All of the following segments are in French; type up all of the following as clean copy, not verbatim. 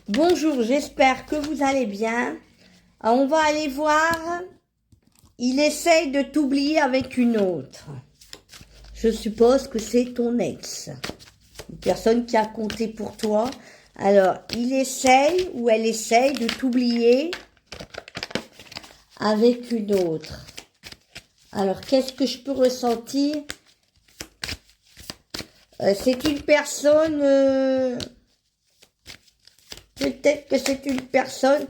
Bonjour, j'espère que vous allez bien. On va aller voir. Il essaye de t'oublier avec une autre. Je suppose que c'est ton ex. Une personne qui a compté pour toi. Alors, il essaye ou elle essaye de t'oublier avec une autre. Alors, qu'est-ce que je peux ressentir? C'est une personne... peut-être que c'est une personne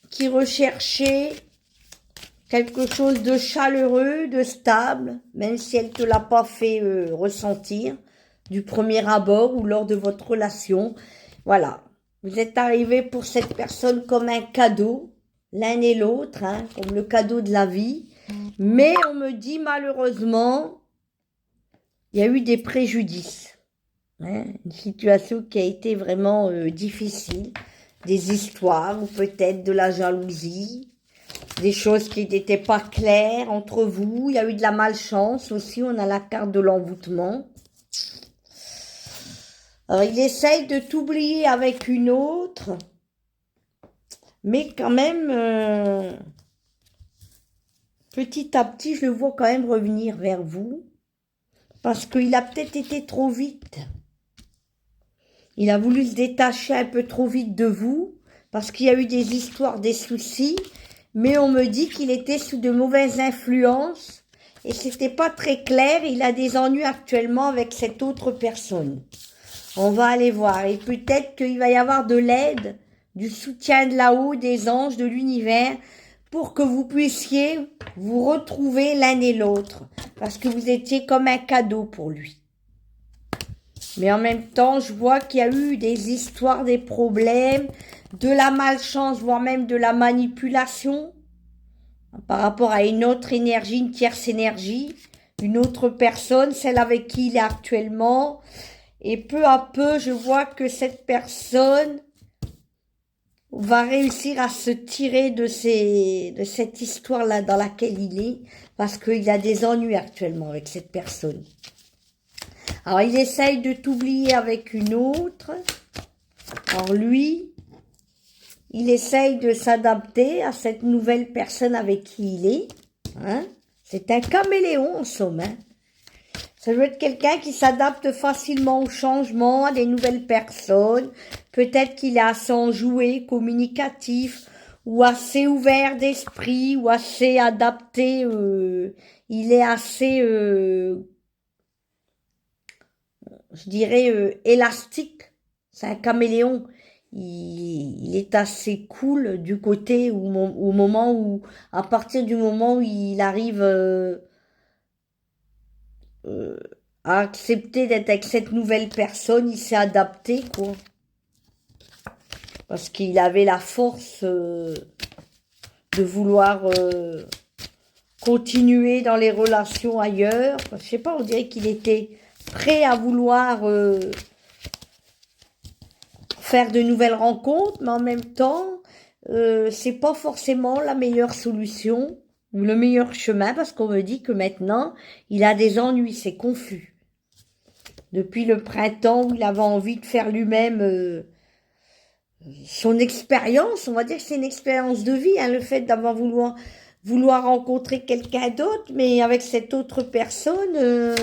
qui recherchait quelque chose de chaleureux, de stable, même si elle ne te l'a pas fait ressentir du premier abord ou lors de votre relation. Voilà, vous êtes arrivés pour cette personne comme un cadeau, l'un et l'autre, hein, comme le cadeau de la vie. Mais on me dit malheureusement, il y a eu des préjudices. Hein, une situation qui a été vraiment difficile, des histoires ou peut-être de la jalousie, des choses qui n'étaient pas claires entre vous. Il y a eu de la malchance aussi, on a la carte de l'envoûtement. Alors il essaye de t'oublier avec une autre, mais quand même, petit à petit, je le vois quand même revenir vers vous, parce qu'il a peut-être été trop vite. Il a voulu se détacher un peu trop vite de vous, parce qu'il y a eu des histoires, des soucis, mais on me dit qu'il était sous de mauvaises influences, et c'était pas très clair, il a des ennuis actuellement avec cette autre personne. On va aller voir, et peut-être qu'il va y avoir de l'aide, du soutien de là-haut, des anges, de l'univers, pour que vous puissiez vous retrouver l'un et l'autre, parce que vous étiez comme un cadeau pour lui. Mais en même temps, je vois qu'il y a eu des histoires, des problèmes, de la malchance, voire même de la manipulation par rapport à une autre énergie, une tierce énergie, une autre personne, celle avec qui il est actuellement. Et peu à peu, je vois que cette personne va réussir à se tirer de cette histoire-là dans laquelle il est, parce qu'il a des ennuis actuellement avec cette personne. Alors, il essaye de t'oublier avec une autre. Alors, lui, il essaye de s'adapter à cette nouvelle personne avec qui il est. Hein? C'est un caméléon, en somme. Hein? Ça doit être quelqu'un qui s'adapte facilement au changement, à des nouvelles personnes. Peut-être qu'il est assez enjoué, communicatif, ou assez ouvert d'esprit, ou assez adapté. Il est assez... je dirais, élastique. C'est un caméléon. Il est assez cool du côté au moment où, à partir du moment où il arrive euh, à accepter d'être avec cette nouvelle personne, il s'est adapté, quoi. Parce qu'il avait la force de vouloir continuer dans les relations ailleurs. Je sais pas, on dirait qu'il était prêt à vouloir... faire de nouvelles rencontres, mais en même temps, c'est pas forcément la meilleure solution ou le meilleur chemin, parce qu'on me dit que maintenant, il a des ennuis, c'est confus. Depuis le printemps où il avait envie de faire lui-même son expérience, on va dire que c'est une expérience de vie, hein, le fait d'avoir vouloir rencontrer quelqu'un d'autre, mais avec cette autre personne,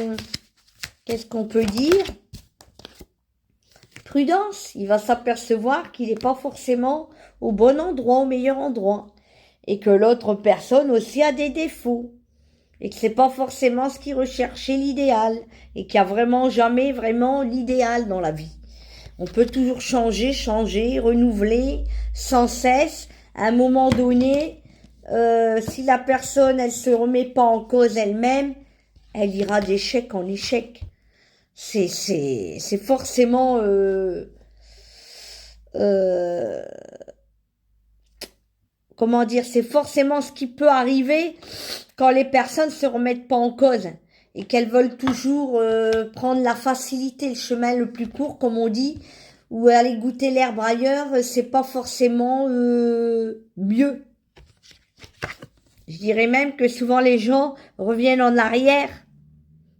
qu'est-ce qu'on peut dire? Prudence, il va s'apercevoir qu'il n'est pas forcément au bon endroit, au meilleur endroit, et que l'autre personne aussi a des défauts, et que c'est pas forcément ce qu'il recherchait l'idéal, et qu'il n'y a vraiment jamais vraiment l'idéal dans la vie. On peut toujours changer, renouveler, sans cesse. À un moment donné, si la personne, elle se remet pas en cause elle-même, elle ira d'échec en échec. C'est forcément euh, comment dire, c'est forcément ce qui peut arriver quand les personnes se remettent pas en cause et qu'elles veulent toujours prendre la facilité, le chemin le plus court, comme on dit, ou aller goûter l'herbe ailleurs, c'est pas forcément mieux. Je dirais même que souvent les gens reviennent en arrière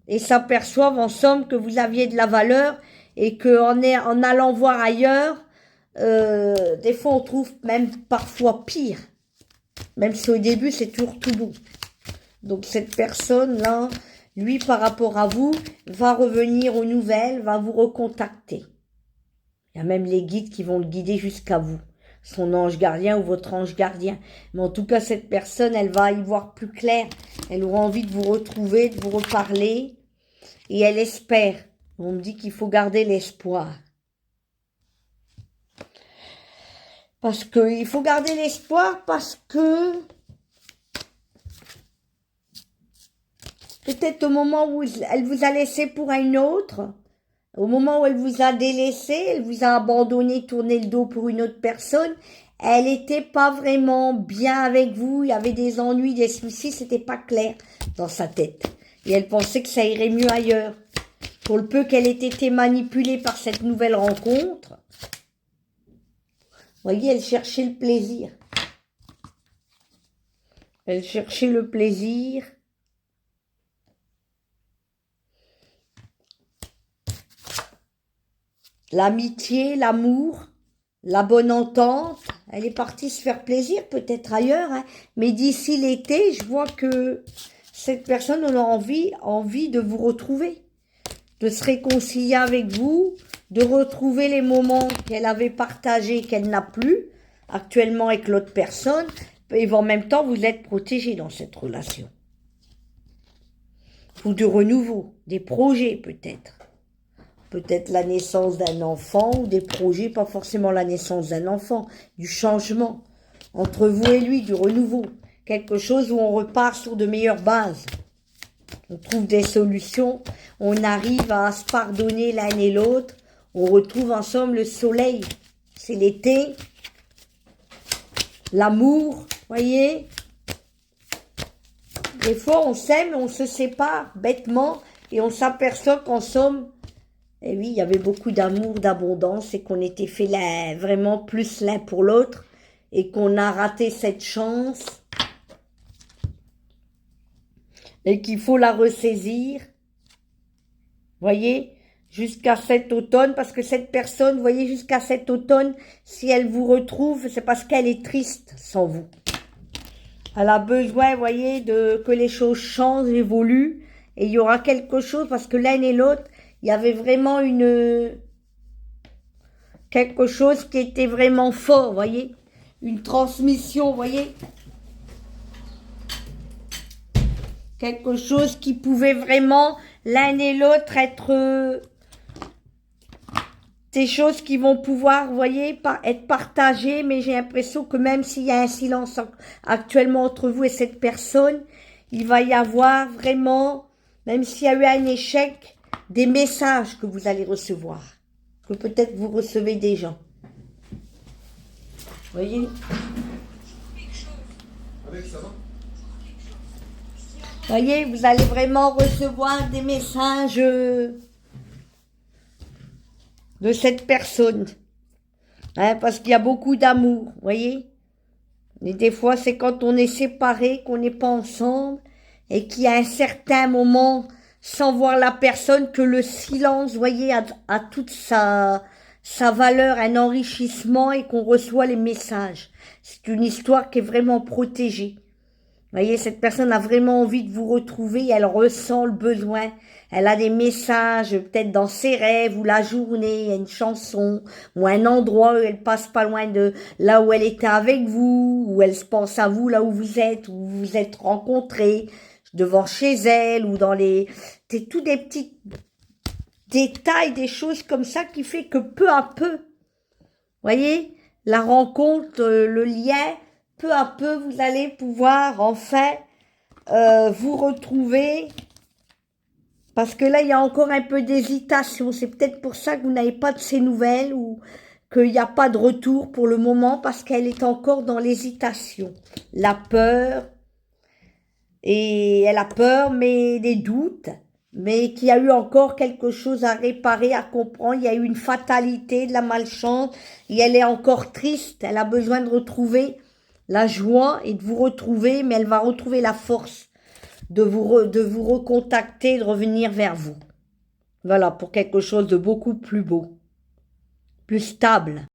et s'aperçoivent en somme que vous aviez de la valeur et que en allant voir ailleurs, des fois on trouve même parfois pire. Même si au début c'est toujours tout beau. Donc cette personne-là, lui par rapport à vous, va revenir aux nouvelles, va vous recontacter. Il y a même les guides qui vont le guider jusqu'à vous. Son ange gardien ou votre ange gardien. Mais en tout cas, cette personne, elle va y voir plus clair. Elle aura envie de vous retrouver, de vous reparler. Et elle espère. On me dit qu'il faut garder l'espoir. Parce que, il faut garder l'espoir parce que peut-être au moment où elle vous a laissé pour une autre, au moment où elle vous a délaissé, elle vous a abandonné, tourné le dos pour une autre personne, elle n'était pas vraiment bien avec vous, il y avait des ennuis, des soucis, c'était pas clair dans sa tête. Et elle pensait que ça irait mieux ailleurs. Pour le peu qu'elle ait été manipulée par cette nouvelle rencontre, vous voyez, elle cherchait le plaisir. Elle cherchait le plaisir. L'amitié, l'amour, la bonne entente. Elle est partie se faire plaisir, peut-être ailleurs. Hein. Mais d'ici l'été, je vois que cette personne a envie de vous retrouver. De se réconcilier avec vous, de retrouver les moments qu'elle avait partagés, qu'elle n'a plus, actuellement avec l'autre personne. Et en même temps, vous êtes protégé dans cette relation. Ou de renouveau, des projets peut-être. Peut-être la naissance d'un enfant ou des projets, pas forcément la naissance d'un enfant, du changement entre vous et lui, du renouveau. Quelque chose où on repart sur de meilleures bases. On trouve des solutions, on arrive à se pardonner l'un et l'autre, on retrouve ensemble le soleil. C'est l'été, l'amour, voyez. Des fois on s'aime, on se sépare bêtement et on s'aperçoit qu'en somme, et oui, il y avait beaucoup d'amour, d'abondance et qu'on était fait vraiment plus l'un pour l'autre et qu'on a raté cette chance et qu'il faut la ressaisir, voyez, jusqu'à cet automne, parce que cette personne, voyez, jusqu'à cet automne, si elle vous retrouve, c'est parce qu'elle est triste sans vous. Elle a besoin, voyez, que les choses changent, évoluent, et il y aura quelque chose, parce que l'un et l'autre, il y avait vraiment quelque chose qui était vraiment fort, voyez, une transmission, voyez, quelque chose qui pouvait vraiment, l'un et l'autre, être des choses qui vont pouvoir, vous voyez, être partagées, mais j'ai l'impression que même s'il y a un silence actuellement entre vous et cette personne, il va y avoir vraiment, même s'il y a eu un échec, des messages que vous allez recevoir, que peut-être vous recevez déjà. Vous voyez? Voyez, vous allez vraiment recevoir des messages de cette personne. Hein, parce qu'il y a beaucoup d'amour, voyez. Et des fois, c'est quand on est séparés, qu'on n'est pas ensemble, et qu'il y a un certain moment, sans voir la personne, que le silence, voyez, a toute sa valeur, un enrichissement, et qu'on reçoit les messages. C'est une histoire qui est vraiment protégée. Voyez, cette personne a vraiment envie de vous retrouver, elle ressent le besoin. Elle a des messages, peut-être dans ses rêves, ou la journée, il y a une chanson, ou un endroit où elle passe pas loin de là où elle était avec vous, ou elle se pense à vous là où vous êtes rencontrés, devant chez elle, ou dans c'est tous des petits détails, des choses comme ça qui fait que peu à peu, voyez, la rencontre, le lien, peu à peu, vous allez pouvoir enfin vous retrouver. Parce que là, il y a encore un peu d'hésitation. C'est peut-être pour ça que vous n'avez pas de ces nouvelles ou qu'il n'y a pas de retour pour le moment parce qu'elle est encore dans l'hésitation. La peur. Et elle a peur, mais des doutes. Mais qu'il y a eu encore quelque chose à réparer, à comprendre. Il y a eu une fatalité, de la malchance. Et elle est encore triste. Elle a besoin de retrouver la joie et de vous retrouver. Mais elle va retrouver la force de vous recontacter, de revenir vers vous. Voilà, pour quelque chose de beaucoup plus beau, plus stable.